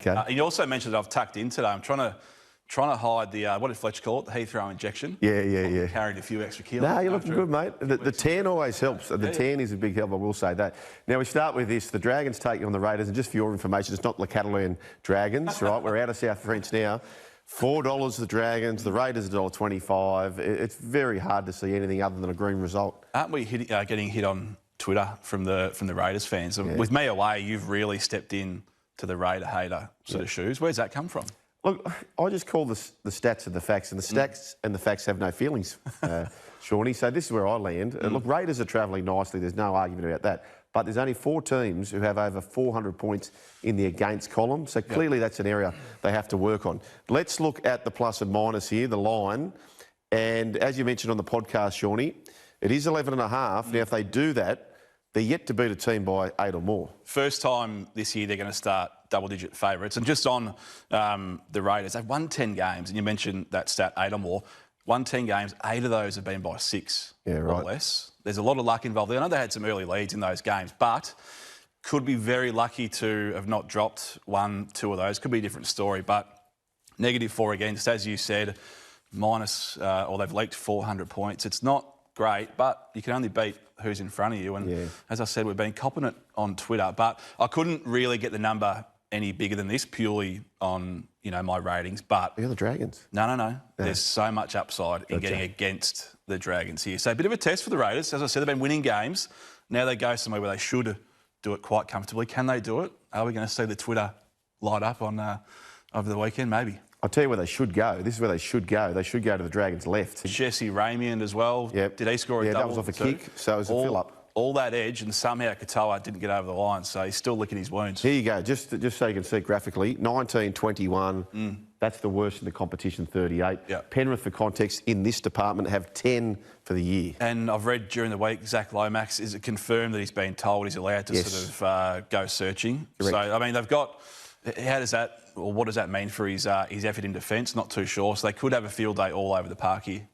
Okay. You also mentioned that I've tucked in today. I'm trying to hide the, what did Fletcher call it, the Heathrow injection. Yeah. Carried a few extra kilos. No, you're looking good, mate. The tan always helps. The tan is a big help, I will say that. Now, we start with this. The Dragons taking on the Raiders, and just for your information, it's not the Catalan Dragons, right? We're out of South French now. $4 the Dragons, the Raiders $1.25. It's very hard to see anything other than a green result. Aren't we getting hit on Twitter from the Raiders fans? Yeah. With me away, you've really stepped in to the Raider hater sort of shoes. Where's that come from? Look, I just call the stats and the facts, and the stats and the facts have no feelings, Shawnee. So this is where I land. Look, Raiders are travelling nicely. There's no argument about that. But there's only 4 teams who have over 400 points in the against column. So clearly that's an area they have to work on. Let's look at the plus and minus here, the line. And as you mentioned on the podcast, Shawnee, it is 11.5. Now, if they do that, they're yet to beat a team by 8 or more. First time this year they're going to start double-digit favourites. And just on the Raiders, they've won 10 games. And you mentioned that stat, 8 or more. Won 10 games, 8 of those have been by 6 or less. There's a lot of luck involved there. I know they had some early leads in those games, but could be very lucky to have not dropped 1, 2 of those. Could be a different story, but -4 against, as you said, minus, or they've leaked 400 points. It's not great, but you can only beat who's in front of you. And as I said, we've been copping it on Twitter, but I couldn't really get the number any bigger than this purely on, my ratings. But you're the Dragons. No. There's so much upside in getting against the Dragons here. So a bit of a test for the Raiders. As I said, they've been winning games. Now they go somewhere where they should do it quite comfortably. Can they do it? Are we going to see the Twitter light up on over the weekend? Maybe. I'll tell you where they should go. This is where they should go. They should go to the Dragons' left. Jesse Ramian as well. Yep. Did he score a double? Yeah, that was off a kick, so it was a fill-up. All that edge, and somehow Katoa didn't get over the line, so he's still licking his wounds. Here you go, just so you can see graphically, 19-21. That's the worst in the competition, 38. Yep. Penrith, for context, in this department have 10 for the year. And I've read during the week, Zach Lomax, is it confirmed that he's been told he's allowed to sort of go searching? Correct. So, I mean, they've got... How does that, or what does that mean for his effort in defence? Not too sure. So they could have a field day all over the park here.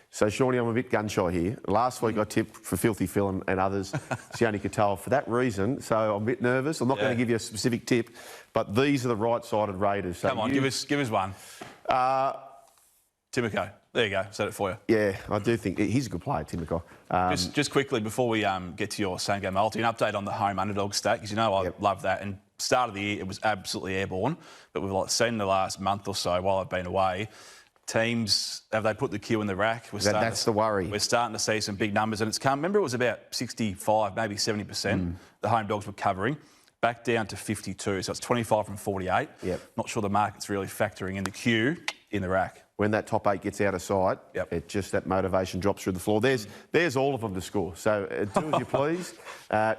So, Shawnee, I'm a bit gun-shy here. Last week I tipped for Filthy Phil and others, Sione Katoa, for that reason. So I'm a bit nervous. I'm not going to give you a specific tip, but these are the right-sided Raiders. So come on, give us one. Timoko. There you go. Said it for you. Yeah, I do think he's a good player, Timoko. Just quickly, before we get to your same-game multi, an update on the home underdog stat, because I love that. And start of the year, it was absolutely airborne. But we've seen in the last month or so, while I've been away, teams, have they put the cue in the rack? That's the worry. We're starting to see some big numbers, and it's come. Remember, it was about 65, maybe 70%. The home dogs were covering, back down to 52. So it's 25 from 48. Yep. Not sure the market's really factoring in the cue in the rack. When that top 8 gets out of sight, it just that motivation drops through the floor. There's all of them to score. So do as you please.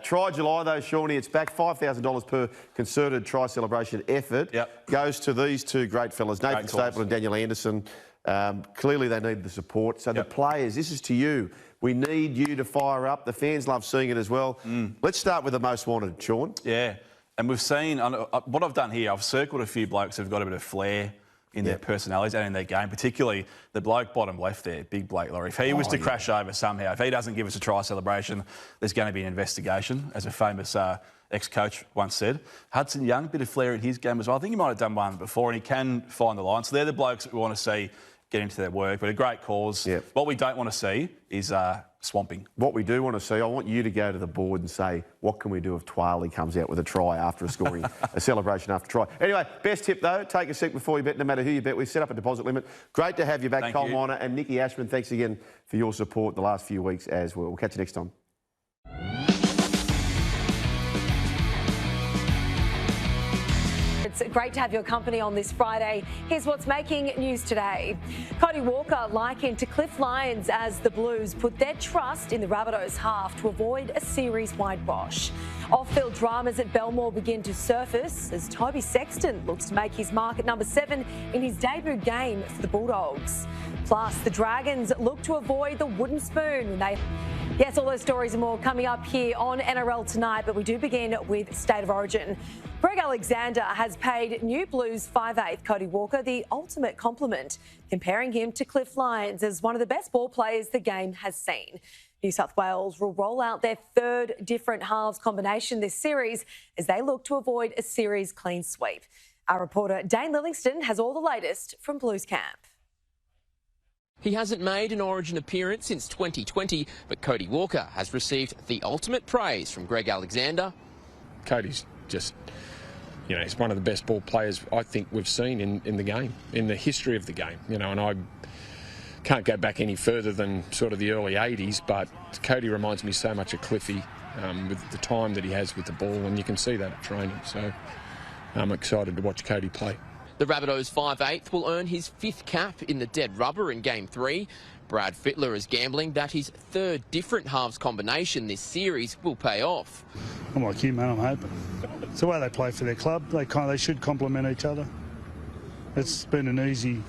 Try July though, Shawnee. It's back $5,000 per concerted try celebration effort. Goes to these two great fellas, Nathan Staple and Daniel Anderson. Clearly they need the support. So the players, this is to you. We need you to fire up. The fans love seeing it as well. Let's start with the most wanted, Sean. Yeah, and we've seen what I've done here. I've circled a few blokes who've got a bit of flair in their personalities and in their game, particularly the bloke bottom left there, big Blake Laurie. If he was to crash over somehow, if he doesn't give us a try celebration, there's going to be an investigation, as a famous ex-coach once said. Hudson Young, bit of flair in his game as well. I think he might have done one before, and he can find the line. So they're the blokes that we want to see get into their work, but a great cause. What we don't want to see is swamping. What we do want to see, I want you to go to the board and say, what can we do if Twaley comes out with a try after a scoring, a celebration after a try? Anyway, best tip though, take a sec before you bet, no matter who you bet. We've set up a deposit limit. Great to have you back, Cole Miner and Nikki Ashman. Thanks again for your support the last few weeks as well. We'll catch you next time. It's great to have your company on this Friday. Here's what's making news today. Cody Walker likened to Cliff Lyons as the Blues put their trust in the Rabbitohs half to avoid a series whitewash. Off-field dramas at Belmore begin to surface as Toby Sexton looks to make his mark at number 7 in his debut game for the Bulldogs. Plus, the Dragons look to avoid the wooden spoon when they... Yes, all those stories and more coming up here on NRL tonight, but we do begin with State of Origin. Greg Alexander has paid new Blues 5'8" Cody Walker the ultimate compliment, comparing him to Cliff Lyons as one of the best ball players the game has seen. New South Wales will roll out their third different halves combination this series as they look to avoid a series clean sweep. Our reporter Dane Livingston has all the latest from Blues camp. He hasn't made an Origin appearance since 2020, but Cody Walker has received the ultimate praise from Greg Alexander. Cody's just, he's one of the best ball players I think we've seen in the game, in the history of the game, and I can't go back any further than sort of the early 80s, but Cody reminds me so much of Cliffy with the time that he has with the ball, and you can see that at training, so I'm excited to watch Cody play. The Rabbitohs 5'8" will earn his 5th cap in the dead rubber in Game 3. Brad Fittler is gambling that his 3rd different halves combination this series will pay off. I'm like you, man, I'm hoping. It's the way they play for their club. They should complement each other. It's been an easy...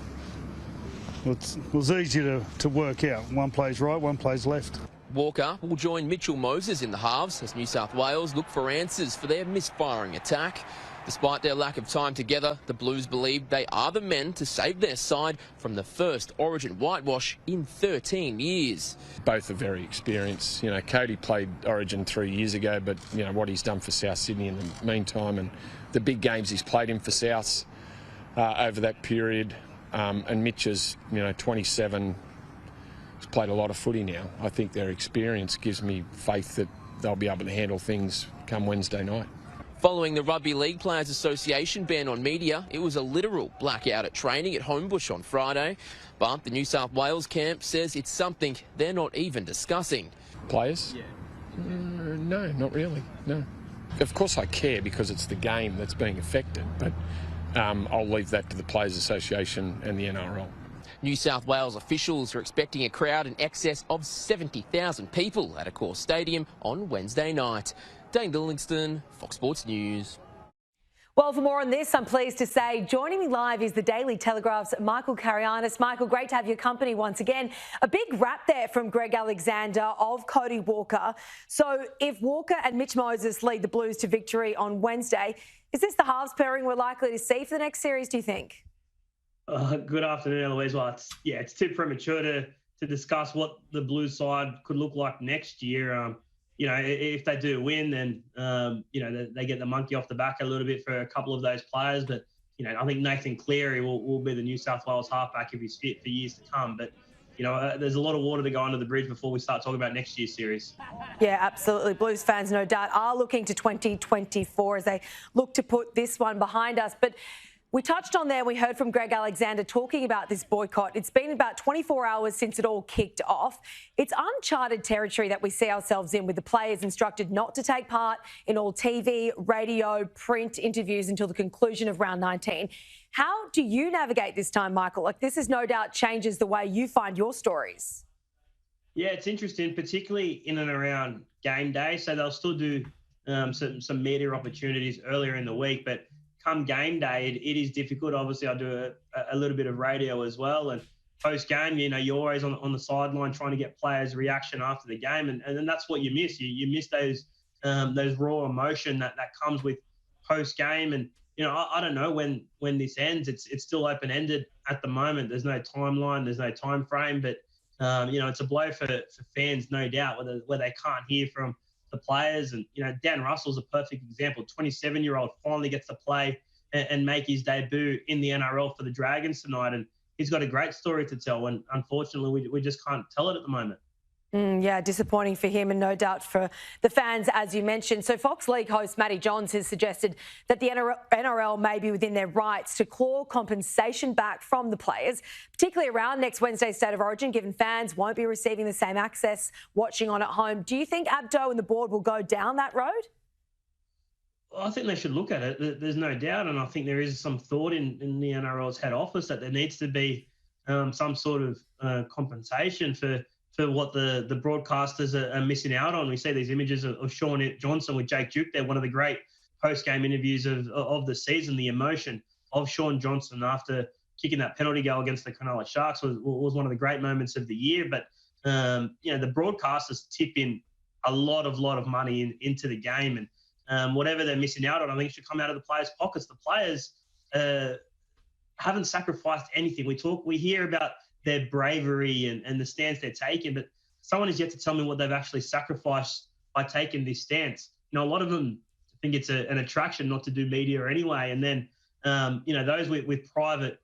It was easy to work out. One plays right, one plays left. Walker will join Mitchell Moses in the halves as New South Wales look for answers for their misfiring attack. Despite their lack of time together, the Blues believe they are the men to save their side from the first Origin whitewash in 13 years. Both are very experienced. Cody played Origin 3 years ago, but what he's done for South Sydney in the meantime, and the big games he's played in for Souths over that period. And Mitch is, 27. He's played a lot of footy now. I think their experience gives me faith that they'll be able to handle things come Wednesday night. Following the Rugby League Players Association ban on media, it was a literal blackout at training at Homebush on Friday. But the New South Wales camp says it's something they're not even discussing. Players? Yeah. No, not really, no. Of course I care because it's the game that's being affected, but I'll leave that to the Players Association and the NRL. New South Wales officials are expecting a crowd in excess of 70,000 people at Accor Stadium on Wednesday night. Dane Livingston, Fox Sports News. Well, for more on this, I'm pleased to say joining me live is the Daily Telegraph's Michael Carianis. Michael, great to have your company once again. A big rap there from Greg Alexander of Cody Walker. So if Walker and Mitch Moses lead the Blues to victory on Wednesday, is this the halves pairing we're likely to see for the next series, do you think? Good afternoon, Eloise. Well, it's too premature to discuss what the Blues side could look like next year. If they do win, then, they get the monkey off the back a little bit for a couple of those players. But, I think Nathan Cleary will be the New South Wales halfback if he's fit for years to come. But, there's a lot of water to go under the bridge before we start talking about next year's series. Yeah, absolutely. Blues fans, no doubt, are looking to 2024 as they look to put this one behind us. But we touched on there, we heard from Greg Alexander talking about this boycott. It's been about 24 hours since it all kicked off. It's uncharted territory that we see ourselves in, with the players instructed not to take part in all TV, radio, print interviews until the conclusion of round 19. How do you navigate this time, Michael? This is no doubt changes the way you find your stories. Yeah, it's interesting, particularly in and around game day. So they'll still do some media opportunities earlier in the week, but come game day, it is difficult. Obviously, I do a little bit of radio as well. And post-game, you're always on the sideline trying to get players' reaction after the game. And then that's what you miss. You miss those raw emotion that comes with post-game. And, I don't know when this ends. It's still open-ended at the moment. There's no timeline. There's no time frame. But, it's a blow for fans, no doubt, where they can't hear from the players. And, Dan Russell's a perfect example. 27-year-old finally gets to play and make his debut in the NRL for the Dragons tonight. And he's got a great story to tell. And unfortunately, we just can't tell it at the moment. Yeah, disappointing for him and no doubt for the fans, as you mentioned. So Fox League host Matty Johns has suggested that the NRL may be within their rights to claw compensation back from the players, particularly around next Wednesday's State of Origin, given fans won't be receiving the same access watching on at home. Do you think Abdo and the board will go down that road? I think they should look at it. There's no doubt. And I think there is some thought in the NRL's head office that there needs to be some sort of compensation for what the broadcasters are missing out on. We see these images of Sean Johnson with Jake Duke there, one of the great post-game interviews of the season. The emotion of Sean Johnson after kicking that penalty goal against the Cronulla Sharks was one of the great moments of the year. But, the broadcasters tip in a lot of money into the game. And whatever they're missing out on, I think it should come out of the players' pockets. The players haven't sacrificed anything. We hear about their bravery and the stance they're taking, but someone has yet to tell me what they've actually sacrificed by taking this stance. A lot of them think it's an attraction not to do media anyway, and then those with private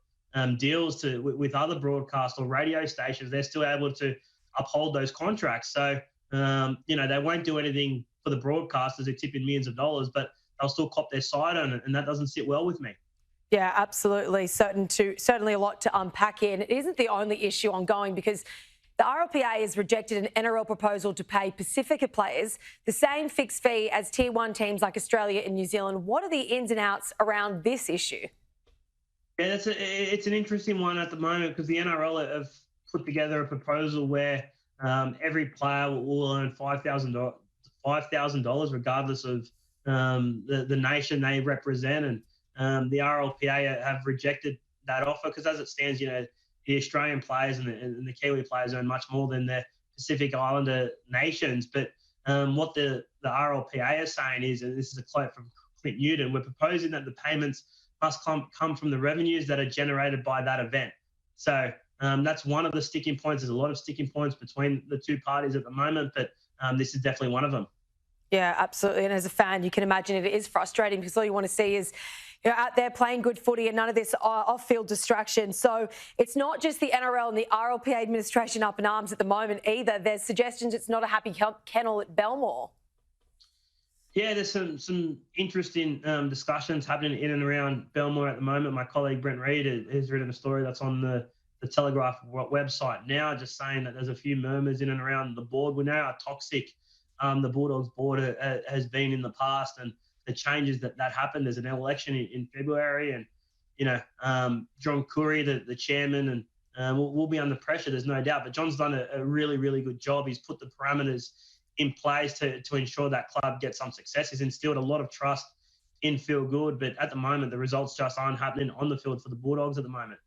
deals with other broadcast or radio stations, they're still able to uphold those contracts. So, they won't do anything for the broadcasters who tip in millions of dollars, but they'll still cop their side on it, and that doesn't sit well with me. Yeah, absolutely. Certainly a lot to unpack here. And it isn't the only issue ongoing, because the RLPA has rejected an NRL proposal to pay Pacifica players the same fixed fee as Tier 1 teams like Australia and New Zealand. What are the ins and outs around this issue? Yeah, it's an interesting one at the moment, because the NRL have put together a proposal where every player will earn $5,000 regardless of the nation they represent. And the RLPA have rejected that offer, because as it stands, the Australian players and the Kiwi players earn much more than the Pacific Islander nations. But what the RLPA is saying is, and this is a quote from Clint Newton, we're proposing that the payments must come from the revenues that are generated by that event. So that's one of the sticking points. There's a lot of sticking points between the two parties at the moment, but this is definitely one of them. Yeah, absolutely. And as a fan, you can imagine it is frustrating, because all you want to see is out there playing good footy and none of this off-field distraction. So it's not just the NRL and the RLPA administration up in arms at the moment either. There's suggestions it's not a happy kennel at Belmore. Yeah, there's some interesting discussions happening in and around Belmore at the moment. My colleague Brent Reid has written a story that's on the Telegraph website now, just saying that there's a few murmurs in and around the board. We know how toxic the Bulldogs board has been in the past, and the changes that happened. There's an election in February, and John Curry, the chairman, and will be under pressure. There's no doubt. But John's done a really, really good job. He's put the parameters in place to ensure that club gets some success. He's instilled a lot of trust in Feel Good, but at the moment the results just aren't happening on the field for the Bulldogs at the moment.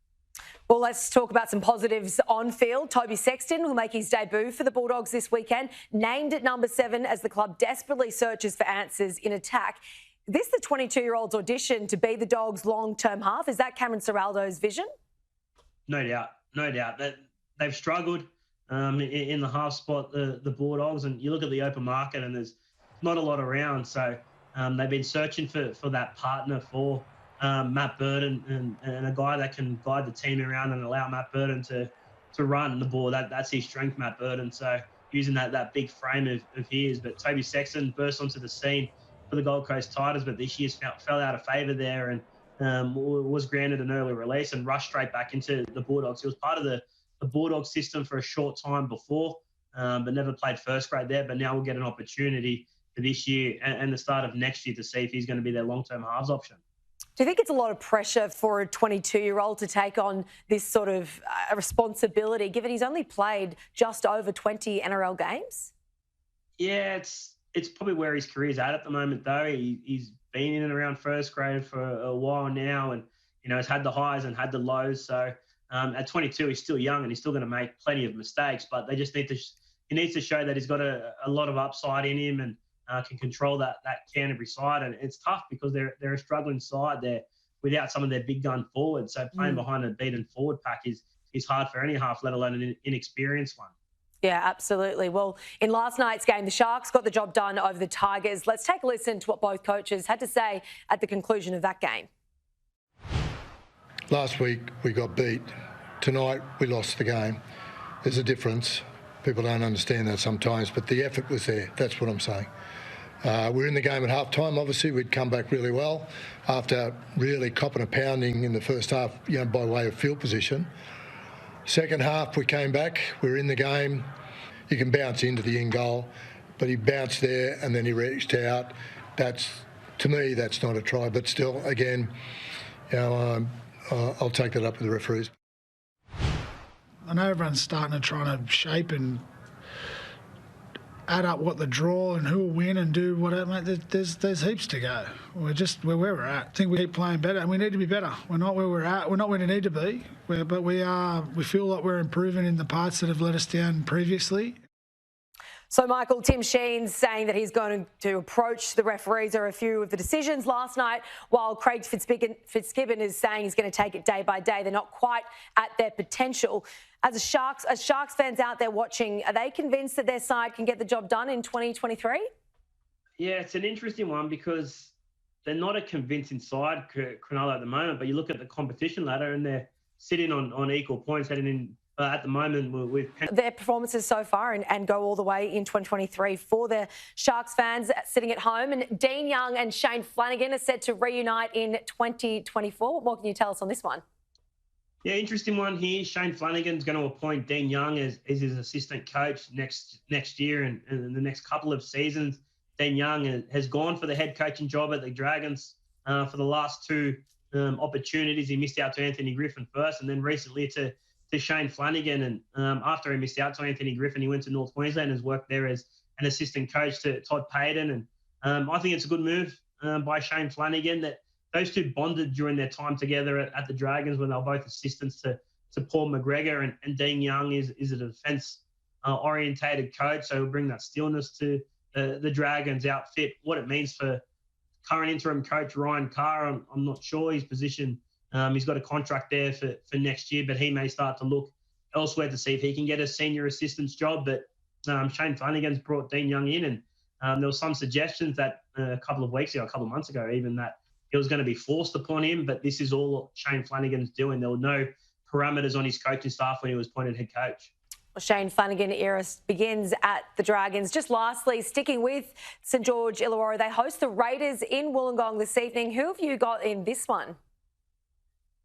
Well, let's talk about some positives on field. Toby Sexton will make his debut for the Bulldogs this weekend, named at number 7 as the club desperately searches for answers in attack. Is this the 22-year-old's audition to be the Dogs' long-term half? Is that Cameron Ciraldo's vision? No doubt. That they've struggled in the half spot, the Bulldogs, and you look at the open market and there's not a lot around. So they've been searching for that partner for Matt Burton and a guy that can guide the team around and allow Matt Burton to run the ball. That's his strength, Matt Burton. So using that big frame of his. But Toby Sexton burst onto the scene for the Gold Coast Titans, but this year fell out of favour there and was granted an early release and rushed straight back into the Bulldogs. He was part of the Bulldogs system for a short time before, but never played first grade there. But now we'll get an opportunity for this year and the start of next year to see if he's going to be their long-term halves option. Do you think it's a lot of pressure for a 22-year-old to take on this sort of responsibility, given he's only played just over 20 NRL games? Yeah, it's probably where his career's at the moment, though. He's been in and around first grade for a while now, and has had the highs and had the lows. So at 22, he's still young and he's still going to make plenty of mistakes. But they just he needs to show that he's got a lot of upside in him and can control that Canterbury side. And it's tough because they're a struggling side there without some of their big gun forwards. So playing behind a beaten forward pack is hard for any half, let alone an inexperienced one. Yeah, absolutely. Well, in last night's game, the Sharks got the job done over the Tigers. Let's take a listen to what both coaches had to say at the conclusion of that game. Last week we got beat. Tonight we lost the game. There's a difference. People don't understand that sometimes, but the effort was there. That's what I'm saying. We're in the game at half-time. Obviously, we'd come back really well after really copping a pounding in the first half, by way of field position. Second half, we came back. We're in the game. You can bounce into the in goal, but he bounced there and then he reached out. To me, that's not a try. But still, again, I'll take that up with the referees. I know everyone's starting to try to shape and add up what the draw and who will win and do whatever. Mate, there's heaps to go. We're just where we're at. I think we keep playing better and we need to be better. We're not where we're at. We're not where we need to be. But we feel like we're improving in the parts that have let us down previously. So, Michael, Tim Sheen's saying that he's going to approach the referees or a few of the decisions last night, while Craig Fitzgibbon is saying he's going to take it day by day. They're not quite at their potential. As Sharks fans out there watching, are they convinced that their side can get the job done in 2023? Yeah, it's an interesting one because, they're not a convincing side, Cronulla, at the moment. But you look at the competition ladder, and they're sitting on equal points heading in at the moment with their performances so far and go all the way in 2023 for the Sharks fans sitting at home. And Dean Young and Shane Flanagan are set to reunite in 2024. What more can you tell us on this one? Yeah, interesting one here. Shane Flanagan's going to appoint Dean Young as his assistant coach next year and the next couple of seasons. Dean Young has gone for the head coaching job at the Dragons for the last two opportunities. He missed out to Anthony Griffin first, and then recently to Shane Flanagan. And after he missed out to Anthony Griffin, he went to North Queensland and has worked there as an assistant coach to Todd Payton. And I think it's a good move by Shane Flanagan that those two bonded during their time together at the Dragons when they were both assistants to Paul McGregor. And Dean Young is a defence-orientated coach, so he'll bring that stillness to the Dragons outfit. What it means for current interim coach Ryan Carr, I'm not sure his position. He's got a contract there for next year, but he may start to look elsewhere to see if he can get a senior assistant's job. But Shane Flanagan's brought Dean Young in, and there was some suggestions that a couple of months ago even, that it was going to be forced upon him. But this is all Shane Flanagan's doing. There were no parameters on his coaching staff when he was appointed head coach. Shane Flanagan era begins at the Dragons. Just lastly, sticking with St George Illawarra, they host the Raiders in Wollongong this evening. Who have you got in this one?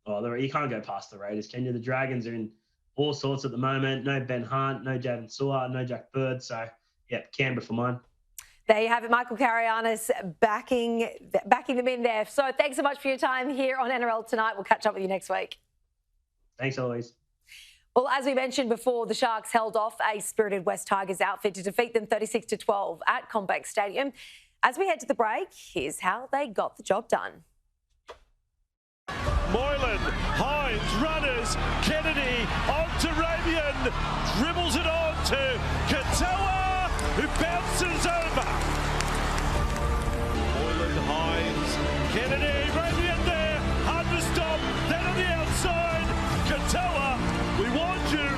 Oh, you can't go past the Raiders, can you? The Dragons are in all sorts at the moment. No Ben Hunt, no Jaden Sewer, no Jack Bird. So, yeah, Canberra for mine. There you have it, Michael Carianis backing them in there. So thanks so much for your time here on NRL Tonight. We'll catch up with you next week. Thanks, Eloise. Well, as we mentioned before, the Sharks held off a spirited West Tigers outfit to defeat them 36-12 at CommBank Stadium. As we head to the break, here's how they got the job done. Moylan, Hines, runners, Kennedy, on to Ravian, dribbles it on to Katoa, who bounces over. Moylan, Hines, Kennedy, Ravian there, hard to stop, then on the outside, Katoa, we want you.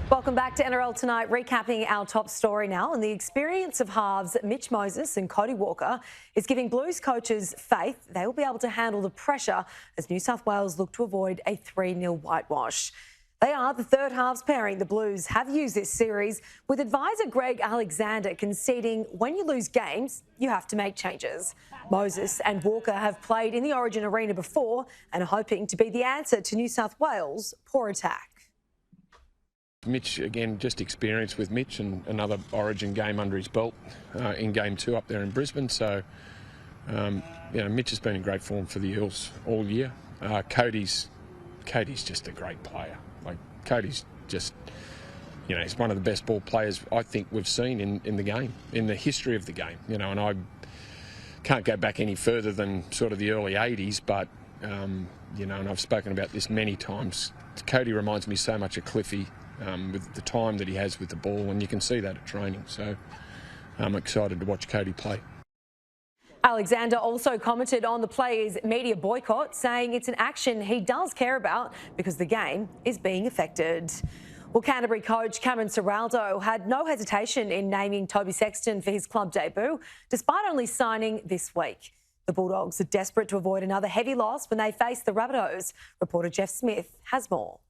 Welcome back to NRL Tonight, recapping our top story now. And the experience of halves Mitch Moses and Cody Walker is giving Blues coaches faith they will be able to handle the pressure as New South Wales look to avoid a 3-0 whitewash. They are the third halves pairing the Blues have used this series, with advisor Greg Alexander conceding when you lose games, you have to make changes. Moses and Walker have played in the Origin arena before and are hoping to be the answer to New South Wales' poor attack. Mitch, again, just experience with Mitch and another Origin game under his belt in Game 2 up there in Brisbane. So, Mitch has been in great form for the Eels all year. Cody's just a great player. Like, Cody's just, he's one of the best ball players I think we've seen in the game, in the history of the game. And I can't go back any further than sort of the early 80s, but, and I've spoken about this many times. Cody reminds me so much of Cliffy. With the time that he has with the ball, and you can see that at training. So I'm excited to watch Cody play. Alexander also commented on the players' media boycott, saying it's an action he does care about because the game is being affected. Well, Canterbury coach Cameron Ciraldo had no hesitation in naming Toby Sexton for his club debut, despite only signing this week. The Bulldogs are desperate to avoid another heavy loss when they face the Rabbitohs. Reporter Jeff Smith has more.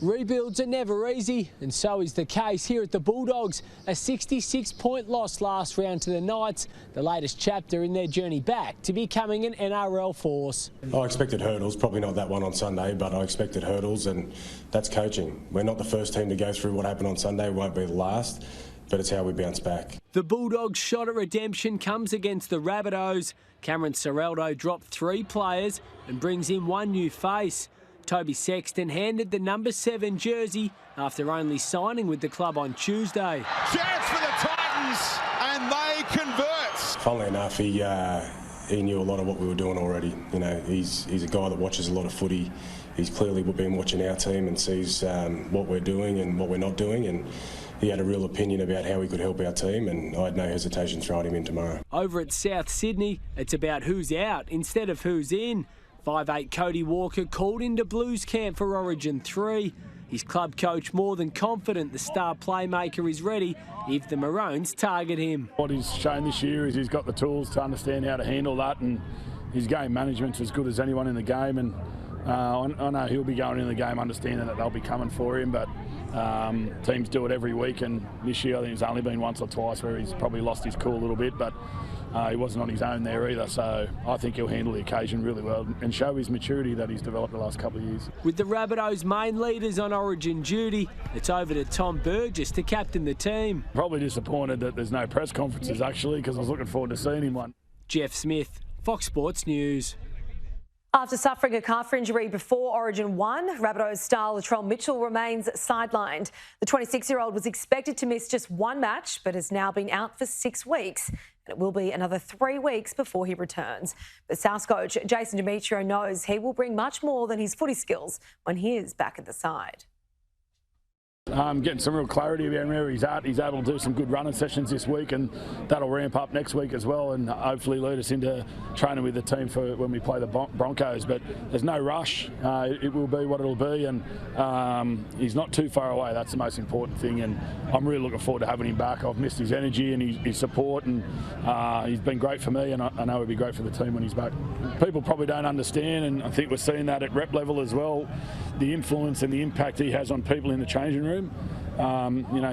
Rebuilds are never easy, and so is the case here at the Bulldogs. A 66-point loss last round to the Knights, the latest chapter in their journey back to becoming an NRL force. I expected hurdles, probably not that one on Sunday, but I expected hurdles, and that's coaching. We're not the first team to go through what happened on Sunday, we won't be the last, but it's how we bounce back. The Bulldogs' shot at redemption comes against the Rabbitohs. Cameron Ciraldo dropped 3 players and brings in one new face. Toby Sexton handed the number 7 jersey after only signing with the club on Tuesday. Chance for the Titans, and they convert. Funnily enough, he knew a lot of what we were doing already. He's a guy that watches a lot of footy. He's clearly been watching our team and sees what we're doing and what we're not doing, and he had a real opinion about how we could help our team, and I had no hesitation throwing him in tomorrow. Over at South Sydney, it's about who's out instead of who's in. 5'8" Cody Walker called into Blues camp for Origin 3. his club coach more than confident the star playmaker is ready if the Maroons target him. What he's shown this year is he's got the tools to understand how to handle that, and his game management's as good as anyone in the game. And I know he'll be going in the game understanding that they'll be coming for him, but teams do it every week, and this year I think it's only been once or twice where he's probably lost his cool a little bit, but he wasn't on his own there either, so I think he'll handle the occasion really well and show his maturity that he's developed the last couple of years. With the Rabbitohs' main leaders on Origin duty, it's over to Tom Burgess to captain the team. Probably disappointed that there's no press conferences actually, because I was looking forward to seeing him one. Jeff Smith, Fox Sports News. After suffering a calf injury before Origin 1, Rabbitohs star Latrell Mitchell remains sidelined. The 26-year-old was expected to miss just one match, but has now been out for 6 weeks. And it will be another 3 weeks before he returns. But South coach Jason Demetrio knows he will bring much more than his footy skills when he is back at the side. Getting some real clarity around where he's at. He's able to do some good running sessions this week, and that'll ramp up next week as well, and hopefully lead us into training with the team for when we play the Broncos. But there's no rush. It will be what it'll be, and he's not too far away. That's the most important thing, and I'm really looking forward to having him back. I've missed his energy and his support, and he's been great for me, and I know he'll be great for the team when he's back. People probably don't understand, and I think we're seeing that at rep level as well, the influence and the impact he has on people in the changing room.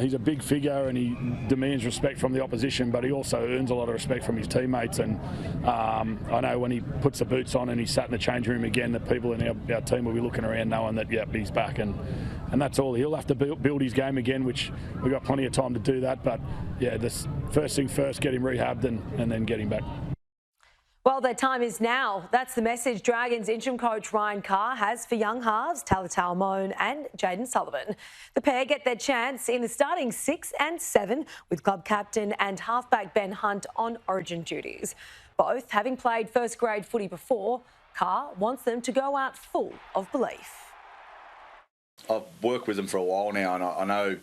He's a big figure and he demands respect from the opposition, but he also earns a lot of respect from his teammates. And I know when he puts the boots on and he's sat in the change room again, that people in our team will be looking around knowing that, yep, he's back. And that's all. He'll have to build his game again, which we've got plenty of time to do that. But, yeah, this first thing first, get him rehabbed and then get him back. Well, their time is now. That's the message Dragons interim coach Ryan Carr has for young halves Talatau Moan and Jaden Sullivan. The pair get their chance in the starting 6 and 7 with club captain and halfback Ben Hunt on Origin duties. Both having played first grade footy before, Carr wants them to go out full of belief. I've worked with them for a while now, and I know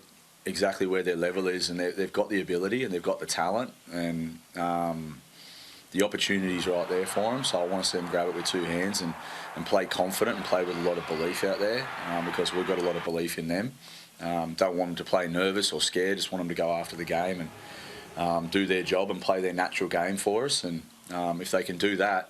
exactly where their level is, and they've got the ability and they've got the talent, and the opportunity's right there for them. So I want to see them grab it with 2 hands and play confident and play with a lot of belief out there, because we've got a lot of belief in them. Don't want them to play nervous or scared, just want them to go after the game and do their job and play their natural game for us. And if they can do that,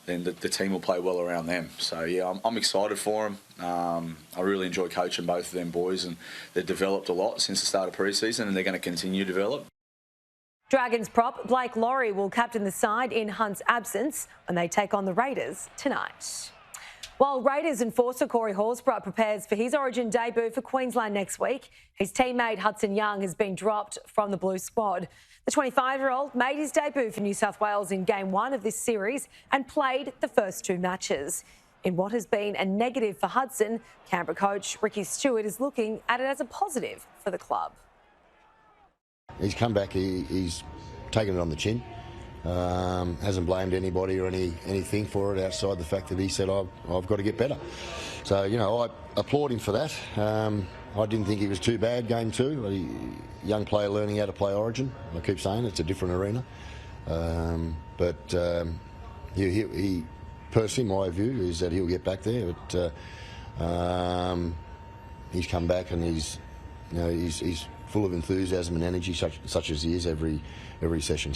then the team will play well around them. So, yeah, I'm excited for them. I really enjoy coaching both of them boys, and they've developed a lot since the start of pre-season, and they're going to continue to develop. Dragons prop Blake Laurie will captain the side in Hunt's absence when they take on the Raiders tonight. While Raiders enforcer Corey Horsburgh prepares for his Origin debut for Queensland next week, his teammate Hudson Young has been dropped from the Blue squad. The 25-year-old made his debut for New South Wales in Game 1 of this series and played the first 2 matches. In what has been a negative for Hudson, Canberra coach Ricky Stewart is looking at it as a positive for the club. He's come back, he's taken it on the chin, hasn't blamed anybody or anything for it outside the fact that he said, I've got to get better. So, I applaud him for that. I didn't think he was too bad, Game 2. A young player learning how to play Origin. I keep saying it's a different arena. He personally, my view is that he'll get back there. But he's come back and he's full of enthusiasm and energy, such as he is every session.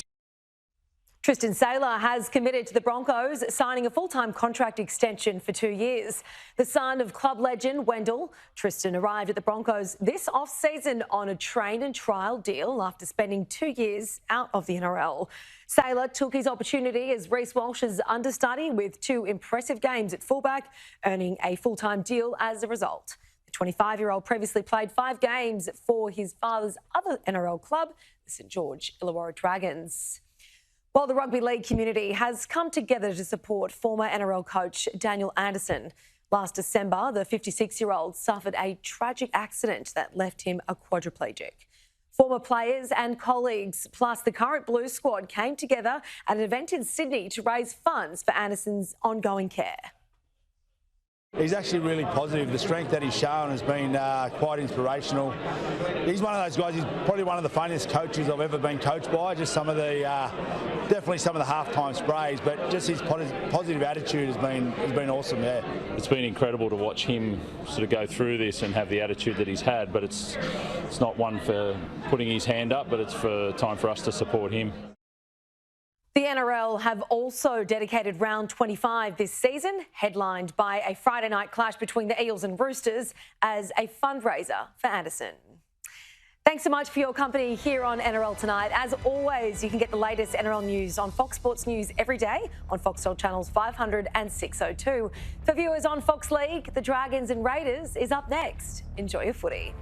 Tristan Saylor has committed to the Broncos, signing a full-time contract extension for 2 years. The son of club legend Wendell, Tristan arrived at the Broncos this off-season on a train and trial deal after spending 2 years out of the NRL. Saylor took his opportunity as Reece Walsh's understudy with 2 impressive games at fullback, earning a full-time deal as a result. The 25-year-old previously played 5 games for his father's other NRL club, the St George Illawarra Dragons. While the rugby league community has come together to support former NRL coach Daniel Anderson, last December, the 56-year-old suffered a tragic accident that left him a quadriplegic. Former players and colleagues, plus the current Blues squad, came together at an event in Sydney to raise funds for Anderson's ongoing care. He's actually really positive. The strength that he's shown has been quite inspirational. He's one of those guys, he's probably one of the funniest coaches I've ever been coached by. Just some of the, definitely some of the halftime sprays, but just his positive attitude has been awesome, yeah. It's been incredible to watch him sort of go through this and have the attitude that he's had, but it's not one for putting his hand up, but it's for time for us to support him. The NRL have also dedicated round 25 this season, headlined by a Friday night clash between the Eels and Roosters as a fundraiser for Anderson. Thanks so much for your company here on NRL Tonight. As always, you can get the latest NRL news on Fox Sports News every day on Foxtel channels 500 and 602. For viewers on Fox League, the Dragons and Raiders is up next. Enjoy your footy.